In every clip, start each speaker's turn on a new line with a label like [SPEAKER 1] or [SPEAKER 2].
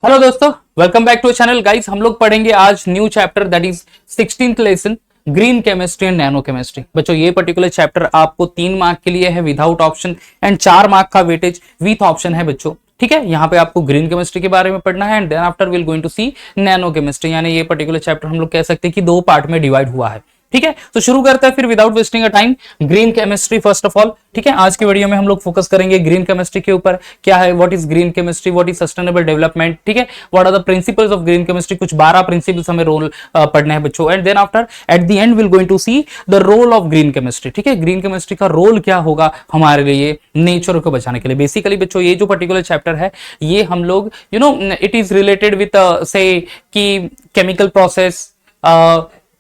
[SPEAKER 1] Hello दोस्तों, welcome back to channel. Guys, हम लोग पढ़ेंगे आज new chapter that is 16th lesson, green chemistry and nano chemistry. बच्चों, ये पर्टिकुलर चैप्टर आपको 3 मार्क के लिए है विदाउट ऑप्शन एंड 4 मार्क का वेटेज विथ ऑप्शन है बच्चों। ठीक है, यहाँ पे आपको ग्रीन केमिस्ट्री के बारे में पढ़ना है and then after will going to see nano chemistry. यानी ये पर्टिकुलर चैप्टर हम लोग कह सकते हैं कि 2 पार्ट में डिवाइड हुआ है। ठीक है, तो शुरू करते हैं फिर without wasting a time green chemistry first of all. ठीक है, आज के वीडियो में हम लोग फोकस करेंगे ग्रीन केमिस्ट्री के ऊपर। क्या है, what is green chemistry, what is sustainable development. ठीक है, what are the principles of green chemistry. कुछ 12 प्रिंसिपल्स हमें रोल पढ़ने हैं बच्चों। And then after at the end will going to see the role of green chemistry. ठीक है, green chemistry का रोल क्या होगा हमारे लिए नेचर को बचाने के लिए। बेसिकली बच्चों, ये जो पर्टिकुलर चैप्टर है ये हम लोग इट इज रिलेटेड विथ से कि केमिकल प्रोसेस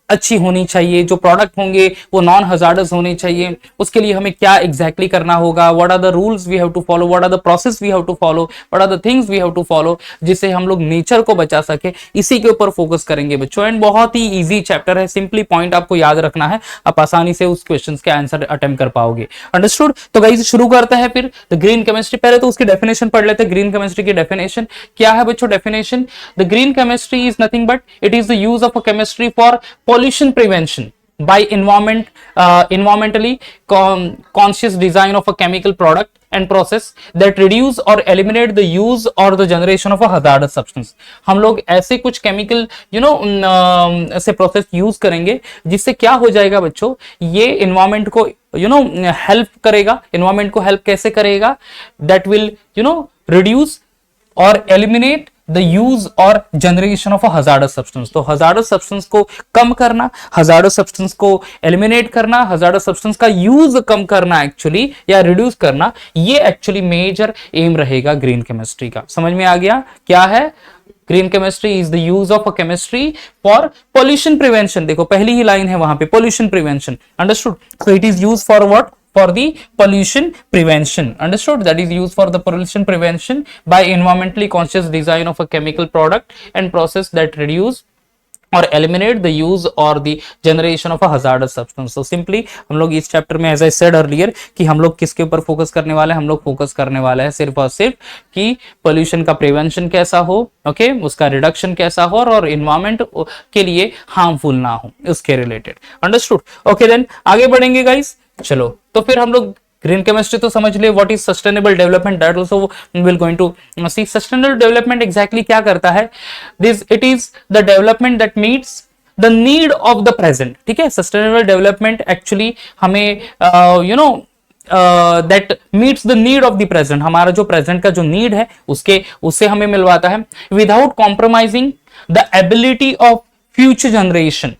[SPEAKER 1] अच्छी होनी चाहिए, जो प्रोडक्ट होंगे वो नॉन हजार्डस होने चाहिए। उसके लिए हमें क्या एग्जैक्टली करना होगा, what are the rules we have to follow, what are the process we have to follow, what are the things we have to follow, जिससे हम लोग नेचर को बचा सके। इसी के ऊपर फोकस करेंगे बच्चों। एंड बहुत ही इजी चैप्टर है, सिंपली पॉइंट आपको याद रखना है, आप आसानी से उस क्वेश्चन के आंसर अटेम्प्ट कर पाओगे। अंडरस्टूड? तो गाइस शुरू करते हैं फिर द ग्रीन केमिस्ट्री। पहले तो उसकी डेफिनेशन पढ़ लेते हैं। ग्रीन केमिस्ट्री की डेफिनेशन क्या है बच्चों? Definition, the green chemistry is nothing but it is the use of a chemistry for pollution prevention by environmentally conscious design of a chemical product and process that reduce or eliminate the use or the generation of a hazardous substance। हम लोग ऐसे कुछ chemical से process use करेंगे जिससे क्या हो जाएगा बच्चों, ये एनवायरमेंट को हेल्प करेगा। एनवायरमेंट को हेल्प कैसे करेगा? दैट विल रिड्यूस और eliminate the use or generation of a hazardous substance. तो हजार्डस सब्सटेंस को कम करना, हजार्डस सब्सटेंस को एलिमिनेट करना, हजार्डस सब्सटेंस का यूज कम करना एक्चुअली, या रिड्यूस करना, ये एक्चुअली मेजर एम रहेगा ग्रीन केमिस्ट्री का। समझ में आ गया क्या है? Green chemistry is the use of a chemistry for pollution prevention. देखो पहली ही लाइन है वहां पे, pollution prevention. Understood? So it is use for what? For the pollution prevention। Understood? That is used for the pollution prevention by environmentally conscious design of a chemical product and process that reduce और eliminate the use or the generation of a hazardous substance। So simply हम लोग इस chapter में as I said earlier कि हम लोग किसके ऊपर फोकस करने वाले हैं? हम लोग फोकस करने वाले हैं सिर्फ और सिर्फ कि पोल्यूशन का प्रिवेंशन कैसा हो, ओके, उसका रिडक्शन कैसा हो और एनवायरमेंट के लिए हार्मफुल ना हो, उसके रिलेटेड। अंडरस्टूड? ओके, देन आगे बढ़ेंगे गाइस। चलो तो फिर हम लोग ग्रीन केमिस्ट्री तो समझ लिए। What is sustainable development, that also will going to see. Sustainable development exactly क्या करता है? This it is the development that meets the need of the present. ठीक है, सस्टेनेबल डेवलपमेंट एक्चुअली हमें that meets the need of the present, हमारा जो present का जो नीड है उससे हमें मिलवाता है, without compromising the ability of future generation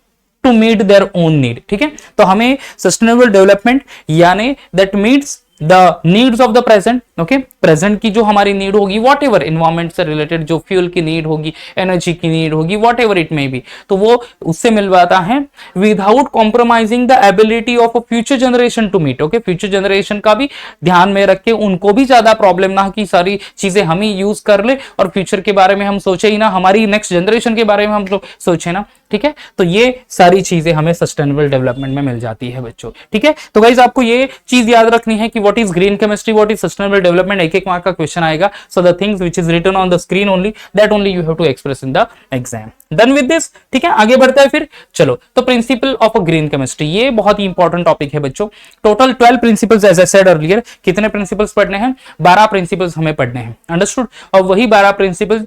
[SPEAKER 1] to meet their own need. ठीक है, तो हमें सस्टेनेबल डेवलपमेंट यानी that meets the needs of the present. Okay, present की जो हमारी नीड होगी, वॉट एवर एनवायरमेंट से रिलेटेड जो फ्यूल की नीड होगी, एनर्जी की नीड होगी, whatever it may be, तो वो उससे मिलवाता है without compromising the ability of a future generation to meet. Okay, future generation का भी ध्यान में रख के उनको भी ज्यादा प्रॉब्लम ना कि सारी चीजें हम ही यूज कर ले और फ्यूचर के बारे में हम सोचे ही ना, हमारी नेक्स्ट जनरेशन के बारे में हम लोग सोचे ना। ठीक है, तो ये सारी चीजें हमें सस्टेनेबल डेवलपमेंट में मिल जाती है बच्चों। ठीक है, तो गाइस आपको ये चीज याद रखनी है कि what is green chemistry, what is sustainable development. एक मार्क का क्वेश्चन आएगा। So the things which is written on the screen only, that only you have to express in the exam. Done with this? ठीक है, आगे बढ़ता है फिर। चलो, तो principle of a green chemistry, ये बहुत ही इंपॉर्टेंट टॉपिक है बच्चों। Total 12 principles as I said earlier. कितने प्रिंसिपल्स पढ़ने हैं? 12 प्रिंसिपल्स हमें पढ़ने हैं। अंडरस्टूड? और वही 12 principles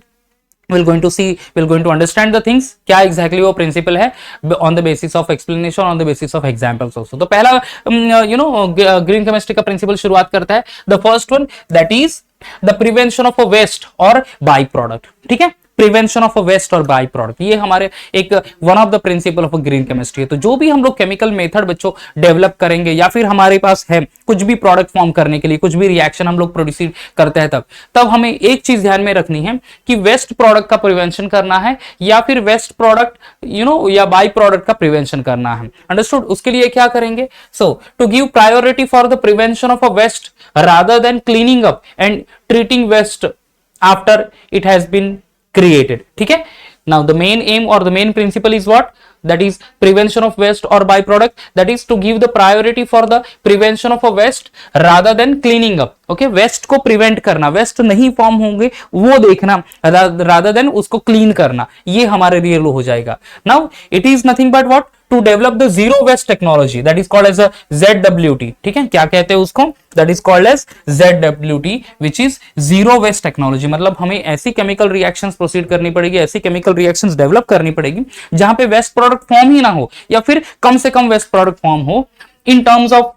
[SPEAKER 1] we're going to understand the things क्या exactly वो principle है on the basis of explanation, on the basis of examples also। तो पहला green chemistry का principle शुरुआत करता है, the first one that is the prevention of a waste or by product। ठीक है, प्रिवेंशन ऑफ अ वेस्ट और by product, ये हमारे एक one of the principle of green chemistry है। तो जो भी हम लोग केमिकल मेथड बच्चों डेवलप करेंगे या फिर हमारे पास है कुछ भी प्रोडक्ट फॉर्म करने के लिए, कुछ भी रिएक्शन हम लोग प्रोड्यूस करते हैं, तब हमें एक चीज ध्यान में रखनी है कि वेस्ट प्रोडक्ट का प्रिवेंशन करना है या फिर वेस्ट प्रोडक्ट या बाई प्रोडक्ट का प्रिवेंशन करना है। अंडरस्टूड? उसके लिए क्या करेंगे? So to give priority for the prevention of a waste rather than cleaning up and treating waste after it has been created। ठीक है, now the main aim or the main principle is what? that is prevention of waste or byproduct, that is to give the priority for the prevention of a waste rather than cleaning up. Okay, waste को prevent करना, waste नहीं form होंगे वो देखना rather than उसको clean करना, ये हमारे लिए हो जाएगा. Now it is nothing but what, to develop the zero waste technology, that is called as a ZWT. ठीक है, क्या कहते हैं उसको, that is called as ZWT, which is zero waste technology. मतलब हमें ऐसी केमिकल रिएक्शंस प्रोसीड करनी पड़ेगी, ऐसी केमिकल रिएक्शंस डेवलप करनी पड़ेगी जहां पे वेस्ट प्रोडक्ट फॉर्म ही ना हो या फिर कम से कम वेस्ट प्रोडक्ट फॉर्म हो. In terms of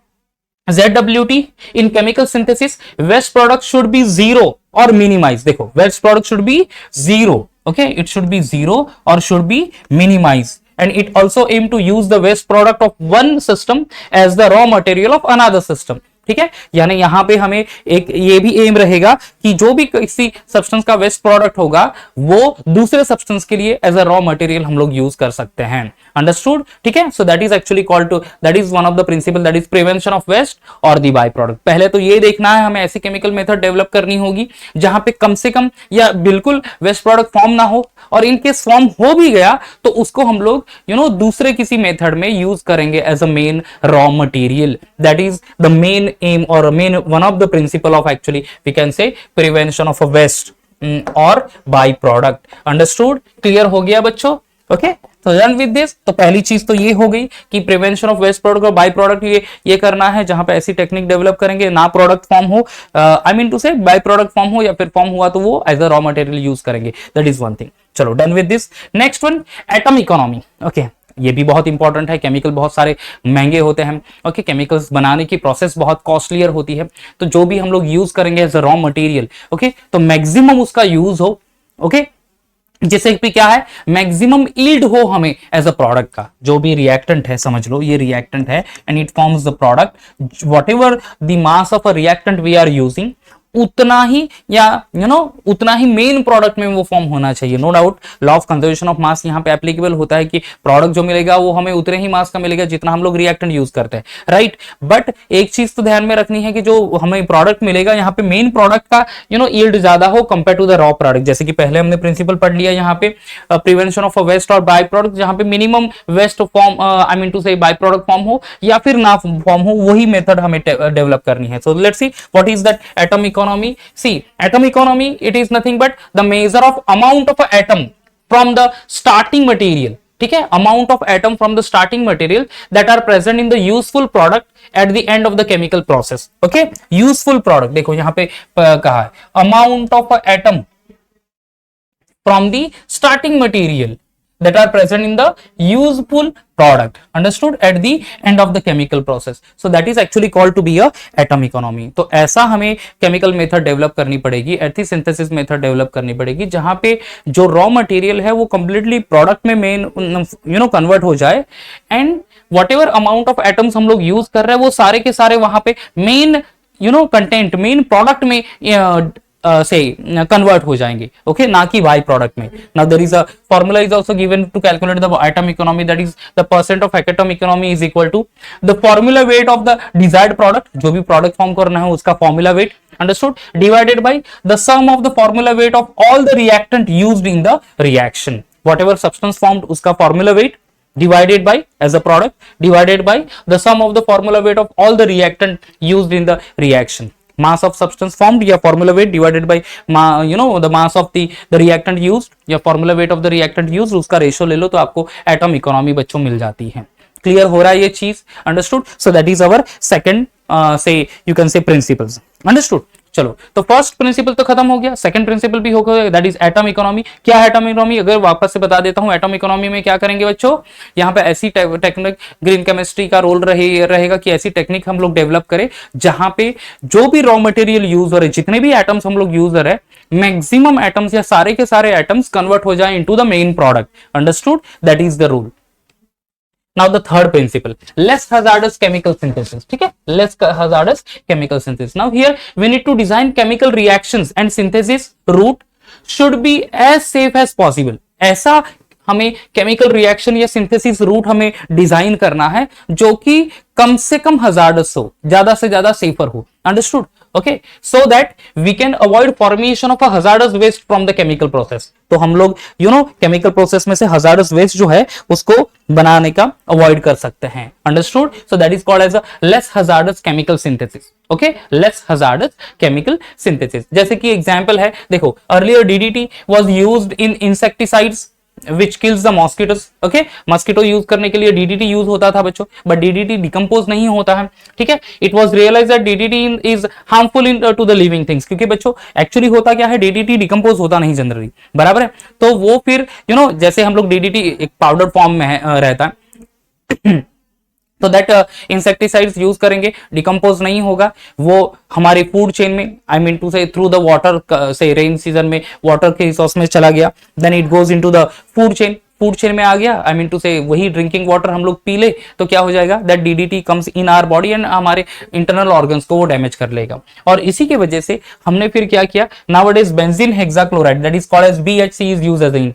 [SPEAKER 1] ZWT in chemical synthesis, waste product should be zero or minimized. देखो, waste product should be zero. Okay, it should be zero or should be minimized. And it also aim to use the waste product of one system as the raw material of another system. ठीक है, यानी यहां पे हमें एक ये भी M रहेगा कि जो भी किसी सब्सटेंस का वेस्ट प्रोडक्ट होगा वो दूसरे सब्सटेंस के लिए एज अ रॉ मटेरियल हम लोग यूज कर सकते हैं. अंडरस्टूड. ठीक है, so that is actually called to, that is one of the principle, that is prevention of waste और द बाय प्रोडक्ट. पहले तो ये देखना है हमें ऐसी केमिकल मेथड डेवलप करनी होगी जहां पे कम से कम या बिल्कुल वेस्ट प्रोडक्ट फॉर्म ना हो, और इनकेस फॉर्म हो भी गया तो उसको हम लोग दूसरे किसी मेथड में यूज करेंगे as a main raw material. That is the main aim or main one of the principle of actually we can say prevention of a waste or byproduct. Understood? Clear हो गया बच्चों? Okay, तो done with this. तो पहली चीज तो ये हो गई कि प्रिवेंशन ऑफ वेस्ट प्रोडक्ट और बाई प्रोडक्ट ये करना है जहां पे ऐसी टेक्निक डेवलप करेंगे ना प्रोडक्ट फॉर्म हो, I mean to say by product form हो, या फिर फॉर्म हुआ तो वो as a raw material use करेंगे. That is one thing. चलो, done with this. Next one, atom economy. Okay, ये भी बहुत इंपॉर्टेंट है. केमिकल बहुत सारे महंगे होते हैं. ओके, केमिकल्स बनाने की प्रोसेस बहुत कॉस्टलियर होती है, तो जो भी हम लोग यूज करेंगे as a raw material, okay, तो मैक्सिमम उसका यूज हो. ओके, जैसे कि क्या है, मैक्सिमम ईल्ड हो हमें एज अ प्रोडक्ट का. जो भी रिएक्टेंट है, समझ लो ये रिएक्टेंट है and it forms the product. Whatever the mass of a reactant we are using, उतना ही या उतना ही मेन प्रोडक्ट में वो फॉर्म होना चाहिए. No doubt law of conservation of mass यहाँ पे एप्लीकेबल होता है कि प्रोडक्ट जो मिलेगा वो हमें उतने ही मास का मिलेगा जितना हम लोग रिएक्टेंट यूज करते हैं, राइट. बट एक चीज तो ध्यान में रखनी है कि जो हमें प्रोडक्ट मिलेगा यहाँ पे मेन प्रोडक्ट का यील्ड ज्यादा हो compare to the raw product. जैसे कि पहले हमने प्रिंसिपल पढ़ लिया यहाँ पे प्रिवेंशन ऑफ वेस्ट और बाय प्रोडक्ट, जहां पे minimum waste form, I mean to say by product form हो या फिर ना फॉर्म हो, वही मेथड हमें डेवलप करनी है. So let's see what is that atom economy. See, atom economy, it is nothing but the measure of amount of atom from the starting material. ठीक है, amount of atom from the starting material that are present in the useful product at the end of the chemical process. Okay, useful product. देखो यहाँ पे कहा है amount of atom from the starting material that are present in the useful product, understood, at the end of the chemical process. So that is actually called to be a atom economy. तो ऐसा हमें chemical method develop करनी पड़ेगी, एथी synthesis method develop करनी पड़ेगी जहां पे जो रॉ मटेरियल है वो कंप्लीटली प्रोडक्ट में मेन कन्वर्ट हो जाए, and what ever amount of atoms हम लोग यूज कर रहे हैं वो सारे के सारे वहां पे मेन कंटेंट, मेन प्रोडक्ट में से कन्वर्ट हो जाएंगे. ओके, ना कि बाय प्रोडक्ट में. Now there is a formula is also given to calculate the atom economy, that is the percent of atom economy is equal to the formula weight of the desired product. जो भी product form करना है उसका formula weight, understood, divided by the sum of the formula weight of all the reactant used in the reaction. Whatever substance formed उसका formula weight divided by as a product divided by the sum of the formula weight of all the reactant used in the reaction. Mass of substance formed या formula weight divided by the mass of the reactant used या formula weight of the reactant used, उसका ratio ले लो तो आपको atom economy बच्चों मिल जाती है. Clear हो रहा है ये चीज? Understood. So that is our second say you can say principles. Understood. चलो, तो फर्स्ट प्रिंसिपल तो खत्म हो गया, सेकंड प्रिंसिपल भी हो गया, दैट इज एटम इकोनॉमी. क्या है एटम इकोनॉमी? अगर वापस से बता देता हूं, एटम इकोनॉमी में क्या करेंगे बच्चों, यहाँ पे ऐसी टेक्निक, ग्रीन केमिस्ट्री का रोल रहेगा कि ऐसी टेक्निक हम लोग डेवलप करें जहां पे जो भी रॉ मटेरियल यूज हो रहे, जितने भी एटम्स हम लोग यूज कर रहे हैं, मैक्सिमम एटम्स या सारे के सारे एटम्स कन्वर्ट हो जाए into the main product. Understood, that is the rule. Now the third principle, less hazardous chemical synthesis. ठीक है, less hazardous chemical synthesis. Now here we need to design chemical reactions and synthesis route should be as safe as possible. ऐसा हमें chemical reaction या synthesis root हमें design करना है जो कि कम से कम हजार्डस हो, ज्यादा से ज्यादा सेफर हो. Understood. Okay, so that we can avoid formation of a hazardous waste from the chemical process. तो हम लोग केमिकल प्रोसेस में से हजार्डस वेस्ट जो है उसको बनाने का अवॉइड कर सकते हैं। Understood? So that is called as a less hazardous chemical synthesis. Okay, less hazardous chemical synthesis. जैसे कि एग्जांपल है, देखो, earlier DDT was used in insecticides which kills the mosquitoes। Okay, mosquito use करने के लिए डीडीटी यूज होता था बच्चों, बट डीडीटी डिकम्पोज नहीं होता है। ठीक है, it was realized that DDT is harmful in to the living things, क्योंकि बच्चों एक्चुअली होता क्या है, डीडीटी डिकम्पोज होता नहीं जनरली, बराबर है। तो वो फिर जैसे हम लोग डीडीटी एक पाउडर फॉर्म में रहता है तो दैट इंसेक्टिसाइड्स यूज करेंगे, डिकम्पोज नहीं होगा, वो हमारे फूड चेन में, I mean to say through the water, से रेन सीजन में वाटर के रिसोर्स में चला गया, then it goes into the food chain, food chain में आ गया, आई मीन टू से वही ड्रिंकिंग वाटर हम लोग पी ले तो क्या हो जाएगा, that DDT comes in our body and हमारे इंटरनल ऑर्गन्स को वो डैमेज कर लेगा। और इसी की वजह से हमने फिर क्या किया, nowadays benzene hexachloride that is called as BHC is used as an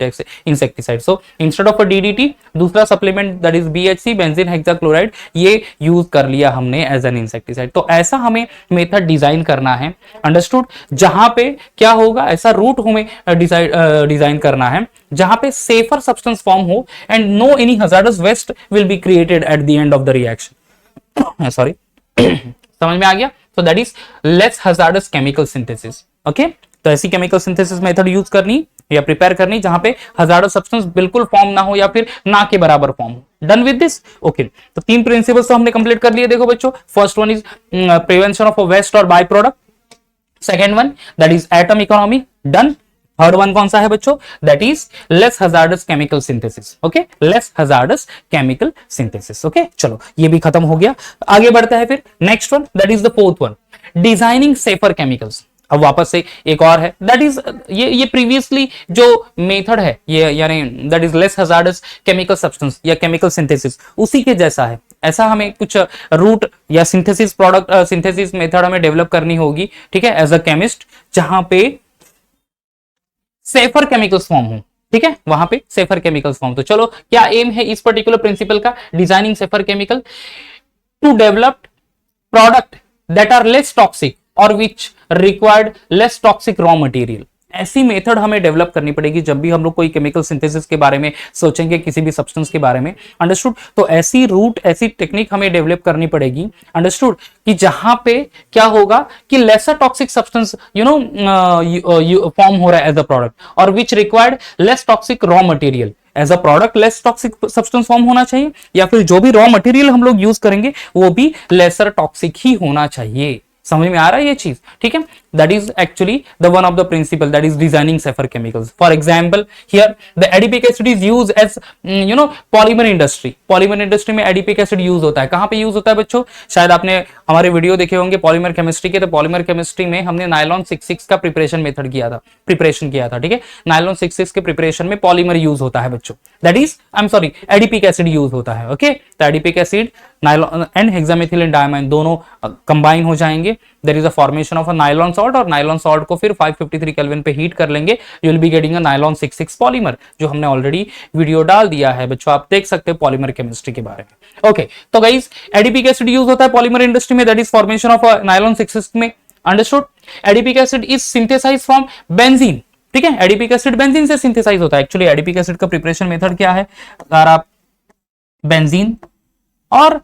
[SPEAKER 1] insecticide. So instead of a DDT दूसरा supplement that is BHC benzene hexachloride ये यूज कर लिया हमने एज एन इंसेक्टिसाइड। तो ऐसा हमें मेथड डिजाइन करना है, अंडरस्टूड, जहां पे क्या होगा, ऐसा रूट हमें डिजाइन करना है जहां पे सेफर सब्सटेंस फॉर्म हो and no any hazardous waste will be created at the end of the reaction. Sorry, समझ में आ गया? So that is less hazardous chemical synthesis. Okay, तो ऐसी केमिकल सिंथेसिस मेथड यूज करनी या प्रिपेयर करनी जहां पे हजार्डस सब्सटेंस बिल्कुल फॉर्म ना हो या फिर ना के बराबर फॉर्म हो। Done with this? ओके, तो तीन प्रिंसिपल्स तो हमने कंप्लीट कर लिए। देखो बच्चों, first one is prevention of waste और by product, second one that is atom economy, done. Third one कौन सा है बच्चों, that is less hazardous chemical synthesis. Okay, less hazardous chemical synthesis. Okay, चलो ये भी खत्म हो गया। आगे बढ़ता है फिर next one, that is the fourth one, designing safer chemicals. अब वापस से एक और है, दैट इज ये प्रीवियसली जो मेथड है ये, यानी that is less hazardous chemical substance या केमिकल सिंथेसिस, उसी के जैसा है। ऐसा हमें कुछ रूट या सिंथेसिस प्रोडक्ट सिंथेसिस मेथड हमें डेवलप करनी होगी, ठीक है, एज अ केमिस्ट, जहां पे सेफर केमिकल्स फॉर्म हो। ठीक है, वहां पे सेफर केमिकल्स फॉर्म। तो चलो, क्या एम है इस पर्टिकुलर प्रिंसिपल का, designing safer chemical to develop product that are less toxic और which required less toxic raw material. ऐसी मेथड हमें डेवलप करनी पड़ेगी जब भी हम लोग कोई केमिकल सिंथेसिस के बारे में सोचेंगे, किसी भी सब्सटेंस के बारे में, अंडरस्टूड। तो ऐसी रूट, ऐसी टेक्निक हमें डेवलप करनी पड़ेगी, अंडरस्टूड, कि जहां पे क्या होगा कि लेसर टॉक्सिक सब्सटेंस फॉर्म हो रहा है एज अ प्रोडक्ट और which required less toxic raw material. As a product less toxic substance form होना चाहिए, या फिर जो भी रॉ मटेरियल हम लोग यूज करेंगे वो भी लेसर टॉक्सिक ही होना चाहिए। समझ में आ रहा है ये चीज? ठीक है, that is actually the one of the principle that is designing safer chemicals. For example, here the adipic acid is used as polymer industry. polymer industry में adipic acid यूज होता है। कहां पे यूज होता है बच्चों? शायद आपने हमारे वीडियो देखे होंगे पॉलीमर केमिस्ट्री के, तो पॉलीमर केमिस्ट्री में हमने नायलॉन 66 का प्रिपरेशन किया था। ठीक है, नायलॉन 66 के प्रिपरेशन में पॉलीमर यूज होता है बच्चों, that is I am sorry adipic acid use होता है। ओके, तो adipic acid nylon and hexamethylene diamine दोनों कंबाइन हो जाएंगे, there is a formation of a nylon salt, और नायलॉन सॉल्ट को फिर 553 केल्विन पे हीट कर लेंगे, you will be getting a nylon 66 polymer, जो हमने ऑलरेडी वीडियो डाल दिया है बच्चों, आप देख सकते हैं पॉलीमर केमिस्ट्री के बारे में। ओके, तो गाइस एडिपिक एसिड यूज होता है पॉलीमर इंडस्ट्री में, that is formation of nylon 66 में, understood. Adipic acid is synthesized from benzene. ठीक है, एडिपिक एसिड बेंजीन से सिंथेसाइज होता है। एक्चुअली एडिपिक एसिड का प्रिपरेशन मेथड क्या है, अगर आप बेंजीन और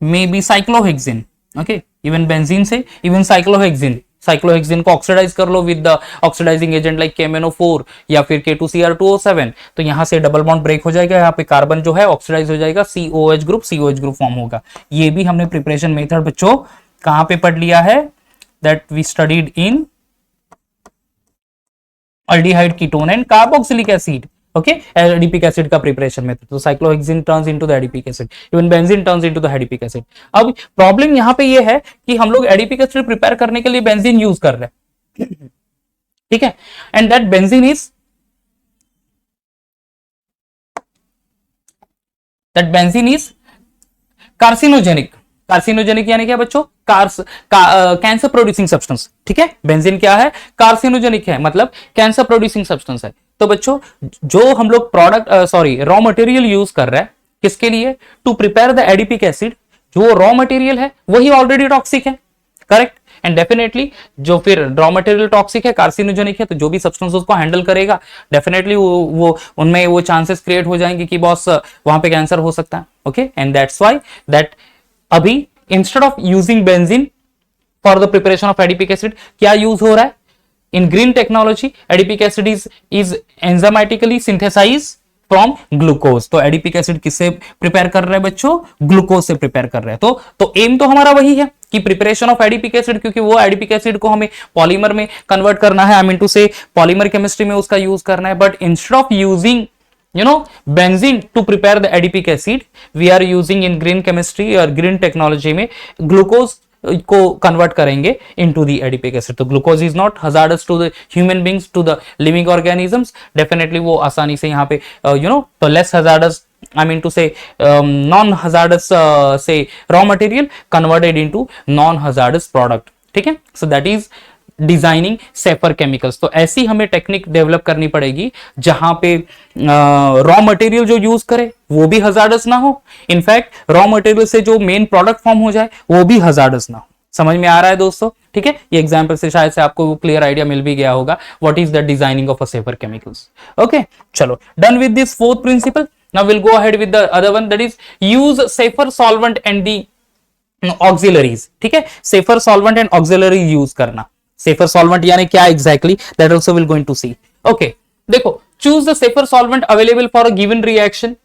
[SPEAKER 1] maybe cyclohexene, okay, even benzene से इवन साइक्लोहेक्सिन को ऑक्सीडाइज कर लो with the oxidizing agent like KMnO4 या फिर K2Cr2O7, तो यहां से डबल बॉन्ड ब्रेक हो जाएगा, यहाँ पे कार्बन जो है ऑक्सीडाइज हो जाएगा, COH ग्रुप फॉर्म होगा। ये भी हमने प्रिपरेशन मेथड बच्चों कहां पे पढ़ लिया है, that we studied in aldehyde ketone and carboxylic acid. Okay, adipic acid का प्रिपरेशन मेथड, तो cyclohexene turns into the adipic acid, even benzene turns into the adipic acid. अब प्रॉब्लम यहां पे ये है कि हम लोग एडिपिक एसिड प्रिपेयर करने के लिए बेंजीन यूज कर रहे हैं, ठीक है, and that benzene is carcinogenic. Carcinogenic यानी क्या बच्चों, कैंसर प्रोड्यूसिंग सब्सटेंस। ठीक है, बेंजीन क्या है, कार्सिनोजेनिक है, मतलब कैंसर प्रोड्यूसिंग सब्सटेंस है। तो बच्चों जो हम लोग रॉ मटेरियल यूज कर रहे हैं किसके लिए, to prepare the adipic acid, जो रॉ मटेरियल है वही ऑलरेडी टॉक्सिक है, करेक्ट। एंड डेफिनेटली जो फिर रॉ मटेरियल टॉक्सिक है, कार्सिनोजेनिक है, तो जो भी सब्सटेंस उसको हैंडल करेगा डेफिनेटली वो उनमें वो चांसेस क्रिएट हो जाएंगे कि बॉस वहां पे कैंसर हो सकता है। Okay, and that's why that अभी instead of using benzene for the preparation of adipic acid क्या यूज हो रहा है? In green technology adipic acid is enzymatically synthesize from glucose. तो एडिपिक एसिड किससे प्रिपेयर कर रहे हैं बच्चों? ग्लूकोज से प्रिपेयर कर रहे हैं। तो एम तो हमारा वही है कि प्रिपरेशन ऑफ एडिपिक एसिड, क्योंकि वो एडिपिक एसिड को हमें पॉलीमर में कन्वर्ट करना है, आई मीन टू से पॉलीमर केमिस्ट्री में उसका यूज करना है। But instead of using benzene to prepare the adipic acid, we are using in green chemistry और green technology में glucose को कन्वर्ट करेंगे इनटू द एडिपिक एसिड। तो glucose is not hazardous to the human beings, to the living organisms. Definitely वो आसानी से यहाँ पे तो less hazardous, I mean to say non-hazardous say raw material converted into non-hazardous product। ठीक है, so that is designing safer chemicals. तो ऐसी हमें टेक्निक डेवलप करनी पड़ेगी जहां पे रॉ मटेरियल जो यूज करे वो भी हजार्डस ना हो, इनफैक्ट रॉ मटेरियल से जो मेन प्रोडक्ट फॉर्म हो जाए वो भी हजार्डस ना हो। समझ में आ रहा है दोस्तों? ठीक है, ये एग्जांपल से शायद से आपको क्लियर आइडिया मिल भी गया होगा what is the designing of a safer chemicals. Okay, चलो, done with this fourth principle. Now will go ahead with the other one, that is use safer solvent and the auxiliaries. ठीक है, safer solvent and auxiliary use करना। Safer solvent यानी क्या exactly, that also will going to see. Okay, देखो, choose the safer solvent available for a given reaction,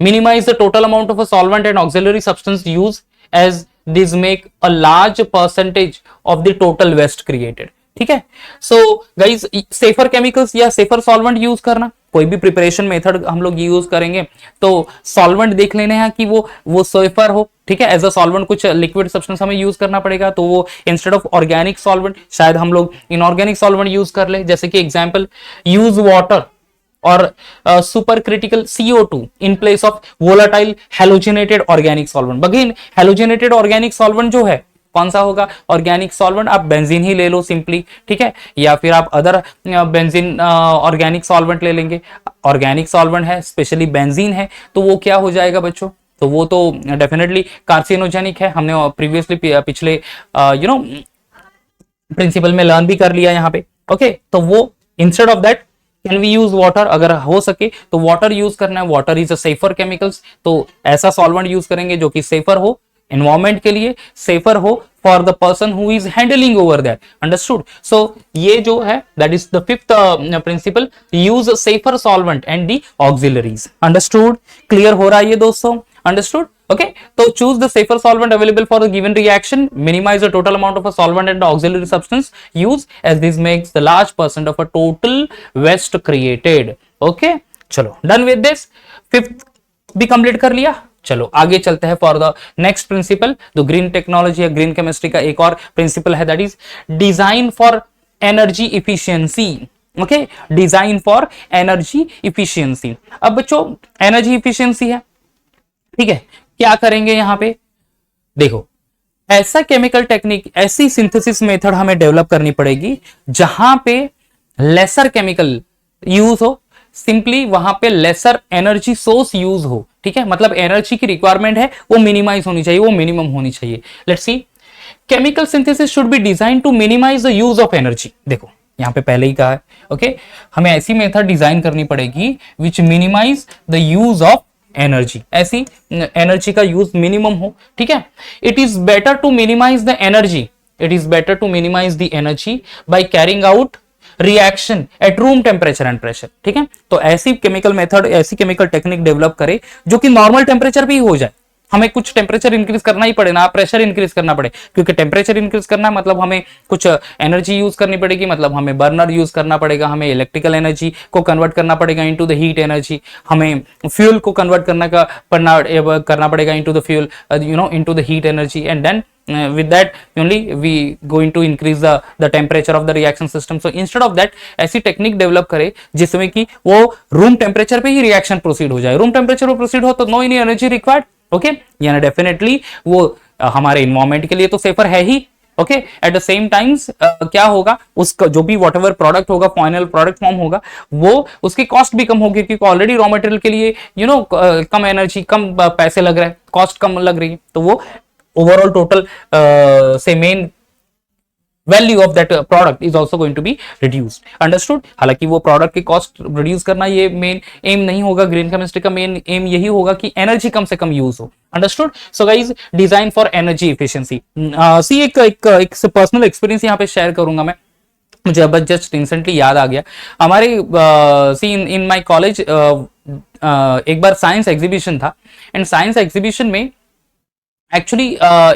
[SPEAKER 1] minimize the total amount of a solvent and auxiliary substance used as these make a large percentage of the total waste created। ठीक है, so guys safer chemicals या safer solvent use करना, कोई भी preparation method हम लोग use करेंगे तो सॉल्वेंट देख लेने हैं कि वो सेफर हो। ठीक है, एज अ सॉल्वेंट कुछ लिक्विड सब्सटेंस हमें यूज करना पड़ेगा, तो वो इंस्टेड ऑफ ऑर्गेनिक सॉल्वेंट शायद हम लोग इनऑर्गेनिक सॉल्वेंट यूज कर ले। जैसे कि एग्जांपल, यूज वाटर और super critical CO2 in place of volatile halogenated organic solvent. Again halogenated organic solvent जो है कौन सा होगा? Organic solvent. आप बेंजीन ही ले लो सिंपली, ठीक है, या फिर आप अदर बेंजीन ऑर्गेनिक सॉल्वेंट ले लेंगे। ऑर्गेनिक सॉल्वेंट है, स्पेशली बेंजीन है, तो वो क्या हो जाएगा बच्चों? तो वो तो डेफिनेटली कार्सिनोजेनिक है। हमने प्रीवियसली पिछले प्रिंसिपल में लर्न भी कर लिया यहाँ पे। ओके, तो वो instead of that can we use water, अगर हो सके तो वाटर यूज करना है। Water is a safer chemicals, तो ऐसा सॉल्वेंट यूज करेंगे जो कि सेफर हो एनवायरमेंट के लिए, सेफर हो for the person who is handling over that. Understood? So ये जो है that is the fifth principle, use safer solvent and the auxiliaries. Understood? Clear हो रहा है ये दोस्तों? Understood? Okay, so choose the safer solvent available for the given reaction, minimize the total amount of a solvent and the auxiliary substance used, as this makes the large percent of a total waste created। Okay, चलो, done with this, fifth भी complete कर लिया। चलो आगे चलते हैं for the next principle. तो green technology या ग्रीन केमिस्ट्री का एक और प्रिंसिपल है, that is design for energy efficiency. Okay, design for energy efficiency. अब बच्चों एनर्जी इफिशियंसी है, ठीक है, क्या करेंगे यहां पे? देखो, ऐसा केमिकल टेक्निक, ऐसी सिंथेसिस मेथड हमें डेवलप करनी पड़ेगी जहां पे लेसर केमिकल यूज हो, सिंपली वहां पे लेसर एनर्जी सोर्स यूज हो। ठीक है, मतलब एनर्जी की रिक्वायरमेंट है वो मिनिमाइज होनी चाहिए, वो मिनिमम होनी चाहिए। Let's see, chemical synthesis should be design to minimize the use of energy. देखो यहां पे पहले ही कहा है, ओके, हमें ऐसी मेथड डिजाइन करनी पड़ेगी which minimize the use of energy, ऐसी एनर्जी का यूज मिनिमम हो। ठीक है, it is better to minimize the energy, it is better to minimize the energy by carrying out reaction at room temperature and pressure. ठीक है, तो ऐसी chemical method, ऐसी केमिकल टेक्निक डेवलप करे जो कि नॉर्मल टेम्परेचर पे ही हो जाए। हमें कुछ टेम्परेचर इंक्रीज करना ही पड़े ना, प्रेशर इंक्रीज करना पड़े, क्योंकि टेम्परेचर इंक्रीज करना है मतलब हमें कुछ एनर्जी यूज करनी पड़ेगी, मतलब हमें बर्नर यूज करना पड़ेगा, हमें इलेक्ट्रिकल एनर्जी को कन्वर्ट करना पड़ेगा इनटू द हीट एनर्जी, हमें फ्यूल को कन्वर्ट करना पड़ेगा into the fuel, into the heat energy, and then with that only we going to increase the temperature of the reaction system। so instead of that ऐसी technique develop करे जिसमें कि वो room temperature पे ही reaction proceed हो जाए। Room temperature पे proceed हो तो no any energy required. Okay, यानी डेफिनेटली वो हमारे इन्वायरमेंट के लिए तो सेफर है ही। Okay, at the same times क्या होगा, उसका जो भी वॉट एवर प्रोडक्ट होगा, फाइनल प्रोडक्ट फॉर्म होगा, वो उसकी कॉस्ट भी कम होगी, क्योंकि ऑलरेडी रॉ मटेरियल के लिए कम एनर्जी, कम पैसे लग रहे हैं, कॉस्ट कम लग रही है, तो वो ओवरऑल टोटल से main value of that product is also going to be reduced. Understood. हालांकि वो प्रोडक्ट की कॉस्ट रिड्यूस करना ये मेन एम नहीं होगा, ग्रीन केमिस्ट्री का मेन एम यही होगा कि एनर्जी कम से कम यूज हो। Understood. So guys, design for energy efficiency. See एक पर्सनल एक्सपीरियंस यहाँ पे शेयर करूंगा मैं, मुझे अब जस्ट रिसेंटली याद आ गया। हमारे सी इन माय कॉलेज एक बार साइंस एग्जीबिशन था, एंड साइंस एग्जीबिशन में एक्चुअली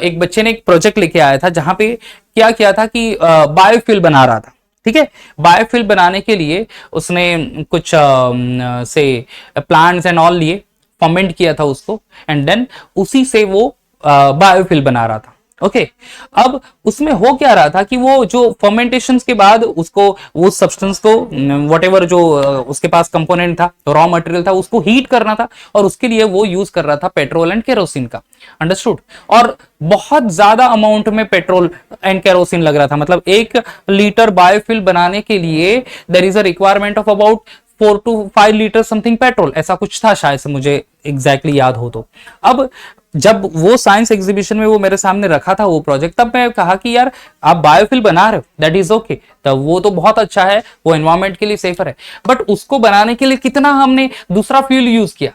[SPEAKER 1] एक बच्चे ने एक प्रोजेक्ट लेके आया था जहां पे क्या किया था कि बायोफ्यूल बना रहा था। ठीक है, बायोफ्यूल बनाने के लिए उसने कुछ से प्लांट्स एंड ऑल लिए, फर्मेंट किया था उसको, एंड देन उसी से वो बायोफ्यूल बना रहा था। ओके अब उसमें हो क्या रहा था कि वो जो फर्मेंटेशन के बाद उसको उस सब्सटेंस को व्हाटएवर जो उसके पास कंपोनेंट था, रॉ मटेरियल था, उसको हीट करना था, और उसके लिए वो यूज कर रहा था पेट्रोल एंड केरोसिन का। अंडरस्टूड। और बहुत ज्यादा अमाउंट में पेट्रोल एंड केरोसिन लग रहा था, मतलब 1 लीटर बायोफ्यूल बनाने के लिए there is a requirement of about 4 to 5 litre something petrol, ऐसा कुछ था शायद से, मुझे एग्जैक्टली याद हो तो। अब जब वो साइंस एग्जीबिशन में वो मेरे सामने रखा था वो प्रोजेक्ट, तब मैं कहा कि यार आप बायोफ्यूल बना रहे हो, दैट इज ओके, तब वो तो बहुत अच्छा है, वो एनवायरमेंट के लिए सेफर है, बट उसको बनाने के लिए कितना हमने दूसरा फ्यूल यूज किया,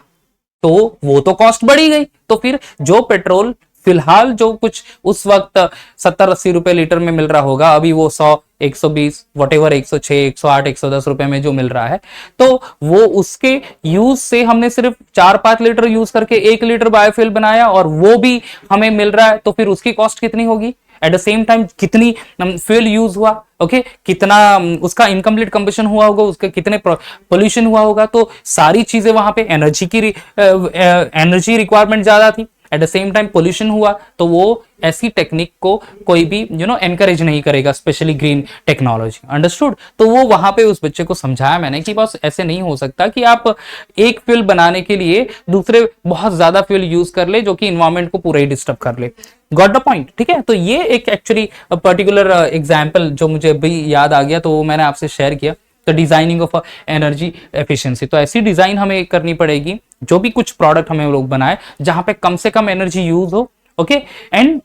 [SPEAKER 1] तो वो तो कॉस्ट बढ़ी गई। तो फिर जो पेट्रोल फिलहाल जो कुछ उस वक्त 70-80 रुपए लीटर में मिल रहा होगा, अभी वो 100, 120 वटेवर 106, 108, 110 रुपए में जो मिल रहा है, तो वो उसके यूज से हमने सिर्फ 4-5 लीटर यूज करके 1 लीटर बायोफ्यूल बनाया, और वो भी हमें मिल रहा है, तो फिर उसकी कॉस्ट कितनी होगी? एट द सेम टाइम कितनी फ्यूल यूज हुआ, ओके कितना उसका इनकम्प्लीट कंबशन हुआ होगा, उसके कितने पोल्यूशन हुआ होगा, तो सारी चीजें वहां पे एनर्जी रिक्वायरमेंट ज्यादा थी, eight the same time pollution हुआ, तो वो ऐसी टेक्निक को कोई भी एनकरेज नहीं करेगा, स्पेशली ग्रीन टेक्नोलॉजी। अंडरस्टूड। तो वो वहां पे उस बच्चे को समझाया मैंने कि बस ऐसे नहीं हो सकता कि आप एक फ्यूल बनाने के लिए दूसरे बहुत ज्यादा फ्यूल यूज कर ले जो कि इन्वायरमेंट को पूरा ही डिस्टर्ब कर ले। Got the point. ठीक है, तो ये एक एक्चुअली पर्टिकुलर एग्जाम्पल जो मुझे अभी याद आ गया, तो वो मैंने आपसे शेयर किया। तो डिजाइनिंग ऑफ एनर्जी एफिशिएंसी, तो ऐसी डिजाइन हमें करनी पड़ेगी जो भी कुछ प्रोडक्ट हमें लोग बनाए जहां पे कम से कम एनर्जी यूज हो, ओके, एंड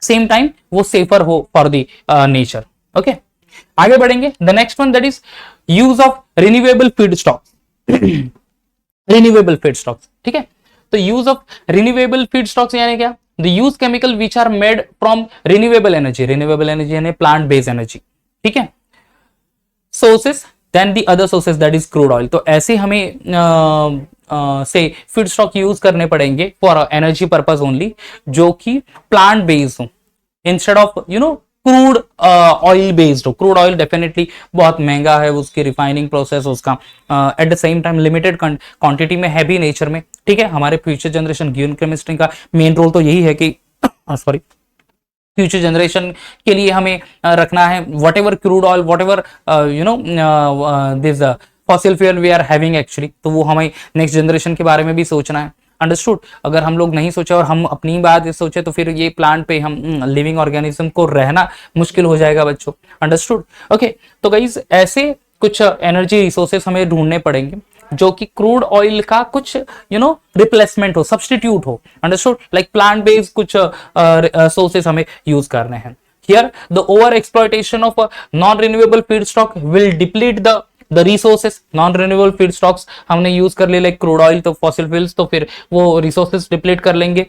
[SPEAKER 1] सेम टाइम वो सेफर हो फॉर द नेचर। ओके, आगे बढ़ेंगे। The next one that is use of renewable feedstock. Renewable feedstocks, ठीक है, तो यूज ऑफ रिन्यूएबल फीडस्टॉक्स यानी क्या? The use chemical which are made from renewable energy. Renewable energy यानी plant based energy, ठीक है, sources then the other sources that is crude oil. तो ऐसे हमें से फीडस्टॉक यूज करने पड़ेंगे फॉर एनर्जी पर्पस ओनली, जो कि प्लांट बेस्ड हो instead of crude oil based हो। क्रूड ऑयल डेफिनेटली बहुत महंगा है, उसकी रिफाइनिंग प्रोसेस उसका eight the same time limited quantity में है भी नेचर में, ठीक है। हमारे फ्यूचर जनरेशन ग्रीन केमिस्ट्री का मेन रोल तो यही है कि सॉरी फ्यूचर जनरेशन के लिए हमें रखना है whatever crude oil, whatever this fossil fuel we are having actually, तो वो हमें नेक्स्ट जनरेशन के बारे में भी सोचना है। अंडरस्टूड। अगर हम लोग नहीं सोचे और हम अपनी बात सोचे तो फिर ये प्लांट पे हम लिविंग ऑर्गेनिज्म को रहना मुश्किल हो जाएगा बच्चों। अंडरस्टूड। ओके, तो गाइस ऐसे कुछ एनर्जी रिसोर्सेस हमें ढूंढने पड़ेंगे जो कि क्रूड ऑयल का कुछ रिप्लेसमेंट हो, सब्सटीट्यूट हो। अंडरस्टूड। लाइक प्लांट बेस्ड कुछ सोर्सेस हमें यूज करने हैं। Here the over exploitation of non renewable feedstock will deplete the resources. Non renewable feedstocks हमने यूज कर लिए लाइक क्रूड ऑयल, तो फॉसिल फ्यूल्स, तो फिर वो रिसोर्सेस डिप्लीट कर लेंगे